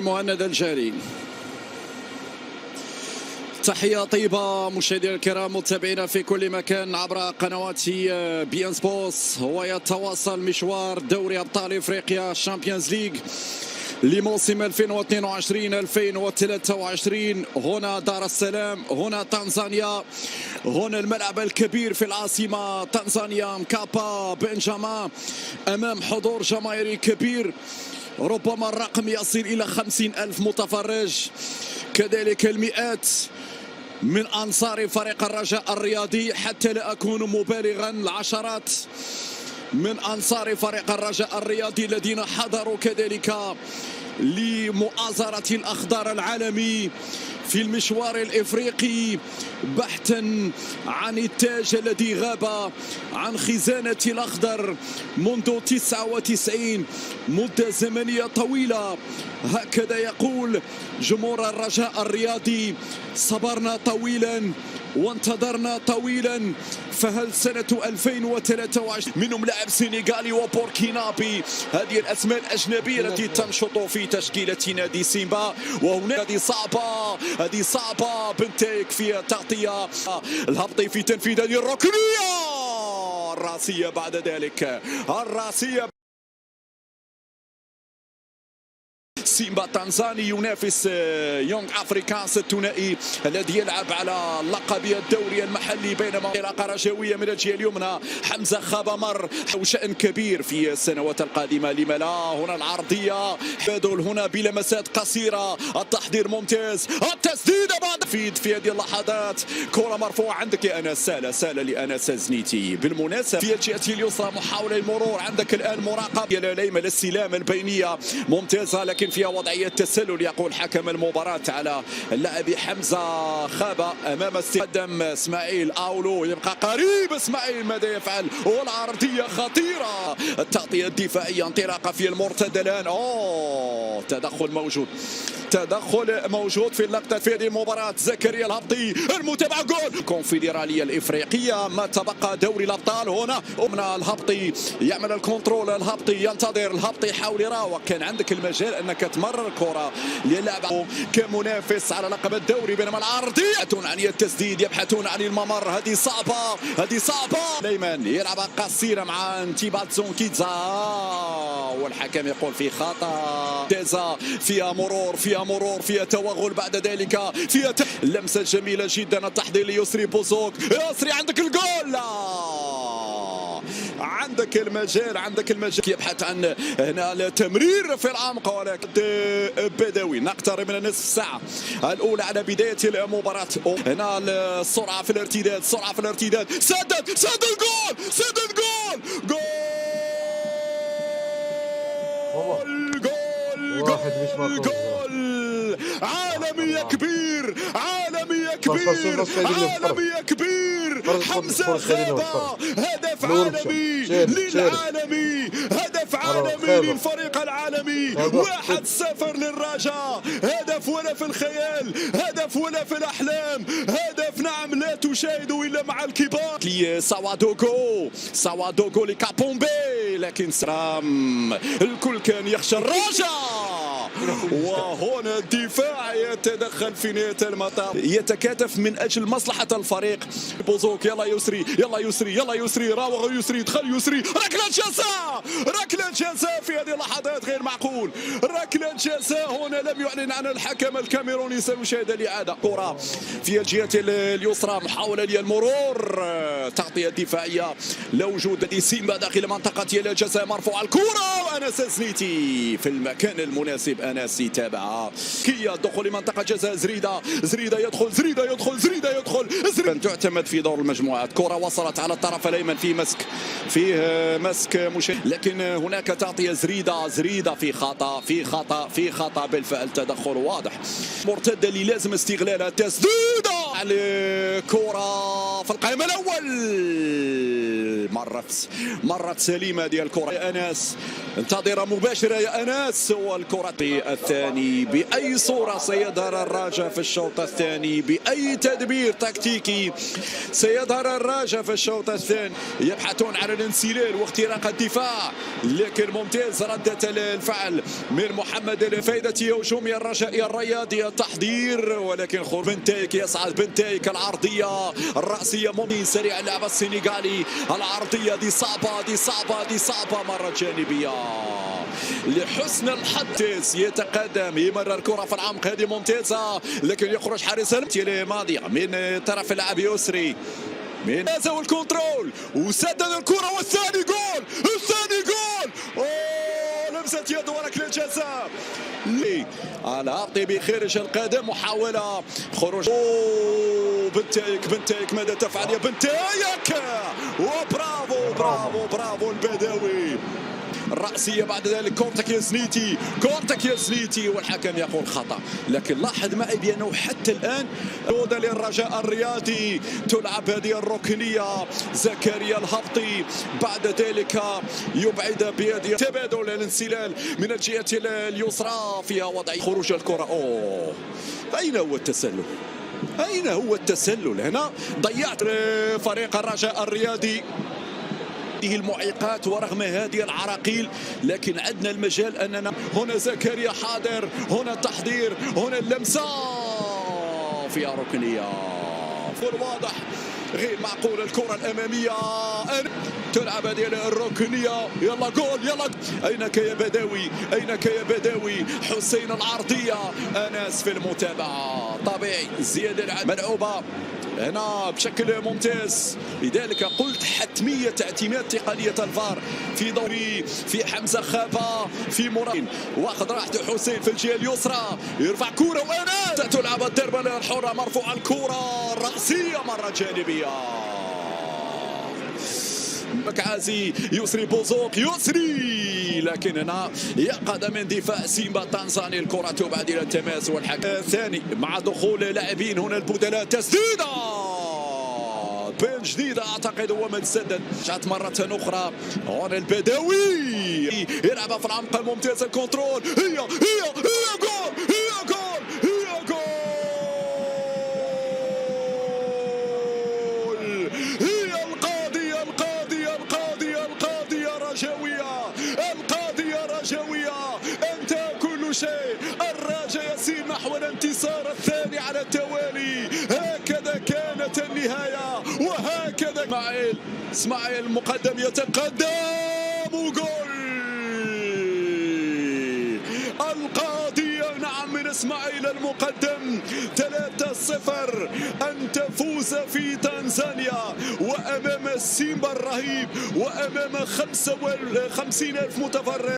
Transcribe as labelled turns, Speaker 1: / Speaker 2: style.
Speaker 1: مهند الجاري. تحية طيبة مشاهدينا الكرام متابعينا في كل مكان عبر قنوات بي ان سبورتس. ويتواصل مشوار دوري ابطال افريقيا الشامبيونز ليج لموسم 2022-2023. هنا دار السلام، هنا تنزانيا، هنا الملعب الكبير في العاصمة تنزانيا مكابا بنجاما، أمام حضور جماهيري كبير، ربما الرقم يصل إلى 50,000 متفرج، كذلك المئات من أنصار فريق الرجاء الرياضي، حتى لا أكون مبالغا، العشرات من أنصار فريق الرجاء الرياضي الذين حضروا كذلك لمؤازرة الأخضر العالمي في المشوار الإفريقي، بحثا عن التاج الذي غاب عن خزانة الأخضر منذ 99، مدة زمنية طويلة. هكذا يقول جمهور الرجاء الرياضي: صبرنا طويلا وانتظرنا طويلا، فهل سنة 2023 منهم لاعب سنغالي وبوركينابي، هذه الأسماء الأجنبية التي تنشط في تشكيلة نادي سيمبا. وهنا هذه صعبة بنتيك في التغطية، الهبطي في تنفيذ هذه الركنية الراسية، بعد ذلك الراسية. سيمبا تنزاني ينافس يونغ افريكانس الثنائي الذي يلعب على لقب الدوري المحلي، بينما انطلاقه رجويه من الجهه اليمنى. حمزه خابمر وشأن كبير في السنوات القادمه، لما لا؟ هنا العرضيه، بادل هنا بلمسات قصيره، التحضير ممتاز، التسديده بعد في هذه اللحظات، كره مرفوعه عندك يا انس، ساله لانس زنيتي. بالمناسبه في الجهه اليسرى محاوله المرور، عندك الان مراقبه لليمة الاستلام البينيه ممتازه، لكن فيها وضعية تسلل، يقول حكم المباراة على اللاعب حمزة خابة. أمام استقدم اسماعيل أولو، يبقى قريب اسماعيل، ماذا يفعل؟ والعرضية خطيرة، التغطية الدفاعية، انطلاقة في المرتدى الآن. تدخل موجود في اللقطة في هذه المباراة. زكريا الهبطي، المتابعة، جول الكونفدرالية الإفريقية، ما تبقى دوري الأبطال. هنا الهبطي يعمل الكنترول، الهبطي ينتظر، الهبطي يحاول يراوغ، كان عندك المجال أنك تمرر الكرة للعب كمنافس على لقب الدوري، بينما العرضية يبحثون عن التسديد، يبحثون عن الممر، هذه صعبة. ليمان يلعب قصيرة مع انتيباتسون كيتزا، والحكم يقول في خطأ. تيزا فيها مرور، فيها توغل، بعد ذلك فيها لمسة جميلة جدا، التحضير ليسري بوزوك. يسري عندك الجول، عندك المجال، يبحث عن هنا التمرير في العمق، ولكن بدوي. نقترب من النصف ساعة الأولى على بداية المباراة. هنا السرعة في الارتداد، سدد جول عالمي كبير، حمزة خابة، هدف عالمي للعالمي، هدف عالمي للفريق العالمي، 1-0 للرجاء، هدف ولا في الخيال، هدف ولا في الأحلام، هدف نعم لا تشاهد إلا مع الكبار. سوادوغو لكابومبي، لكن سلام، الكل كان يخشى الرجاء، وهنا الدفاع يتدخل في نهاية المطاف، يتكاتف من أجل مصلحة الفريق. بوزوك، يلا يسري، راوغ يسري، دخل يسري، ركلة جزاء في هذه اللحظات، غير معقول، ركلة جزاء. هنا لم يعلن عن الحكم الكاميروني، سنشاهد الإعادة. كرة في الجهة اليسرى، محاولة للمرور، تغطية دفاعية، لا وجود لسيمبا داخل منطقة الجزاء، مرفوعة الكرة، وأنس زنيتي في المكان المناسب، أنس يتابعها، كي دخول منطقة جزاء. زريدة يدخل، تعتمد في دور المجموعات. كرة وصلت على الطرف الأيمن، فيه مسك لكن هناك تغطية. زريدة في خطأ بالفعل، تدخل واضح، مرتدة اللي لازم استغلالها، تسديدة على كرة في القائمة الأول، مرت سليمة ديال الكرة. أنس انتظر مباشرة يا أنس، والكرة الثاني بأي صورة سيظهر الراجع في الشوط الثاني، بأي تدبير تكتيكي سيظهر الراجع في الشوط الثاني. يبحثون عن الانسلال واختراق الدفاع، لكن ممتاز ردة الفعل من محمد الفايدة. هجومي الرجائي الرياضي التحضير، ولكن بنتايك يصعد بنتايك العرضية الرأسية ممتاز سريع اللعب السنغالي. العرضية دي صعبة مرة جانبية لحسن الحظ. يتقدم يمرر الكرة في العمق، هذه ممتازة لكن يخرج حارس الماضية من طرف اللاعب يسري من هذا الكنترول وسدد الكرة والثاني جول. لمسة يد وركلة جزاء العاطي بخارج القدم، محاولة خروج. بنتايك ماذا تفعل يا بنتايك؟ برافو البدوي. الرأسية بعد ذلك كورتك يا زنيتي والحكم يقول خطأ. لكن لاحظ معي بأنه حتى الآن عودة للرجاء الرياضي تلعب هذه الركنية. زكريا الهبطي بعد ذلك يبعد بيد تبادل الانسلال من الجهة اليسرى فيها وضع خروج الكرة. أين هو التسلل هنا؟ ضيعت فريق الرجاء الرياضي المعيقات ورغم هذه العراقيل، لكن عندنا المجال أننا هنا زكريا حاضر، هنا التحضير، هنا اللمسة فيها ركنية. واضح غير معقول الكرة الأمامية تلعب هذه الركنية. يلا جول أينك يا بدوي؟ حسين العرضية، أنس في المتابعة طبيعي. زيادة ملعوبة هنا بشكل ممتاز، لذلك قلت حتمية اعتماد تقنية الفار في دوري في حمزة خابة في مراد. واخذ راحته حسين في الجهة اليسرى، يرفع كرة وأنس تلعب الضربة الحرة مرفوعة الكرة الرأسية مرة جانبية. مكعازي يسري بوزوك لكن هنا يقظ من دفاع سيمبا التنزاني. الكرة تبعد إلى التماس والحكم الثاني مع دخول لاعبين هنا البدلاء. تسديدة بين جديدة أعتقد هو من سدد. جات مرة أخرى هنا البدوي يلعب في العمق ممتاز الكنترول. هي جول رجوية. أنت كل شيء. الرجاء يسير نحو الانتصار الثاني على التوالي. هكذا كانت النهاية وهكذا إسماعيل المقدم يتقدم وجول القاضية. نعم من إسماعيل المقدم 3-0. أن تفوز في تنزانيا وأمام السيمبا الرهيب وأمام 55,000 متفرج.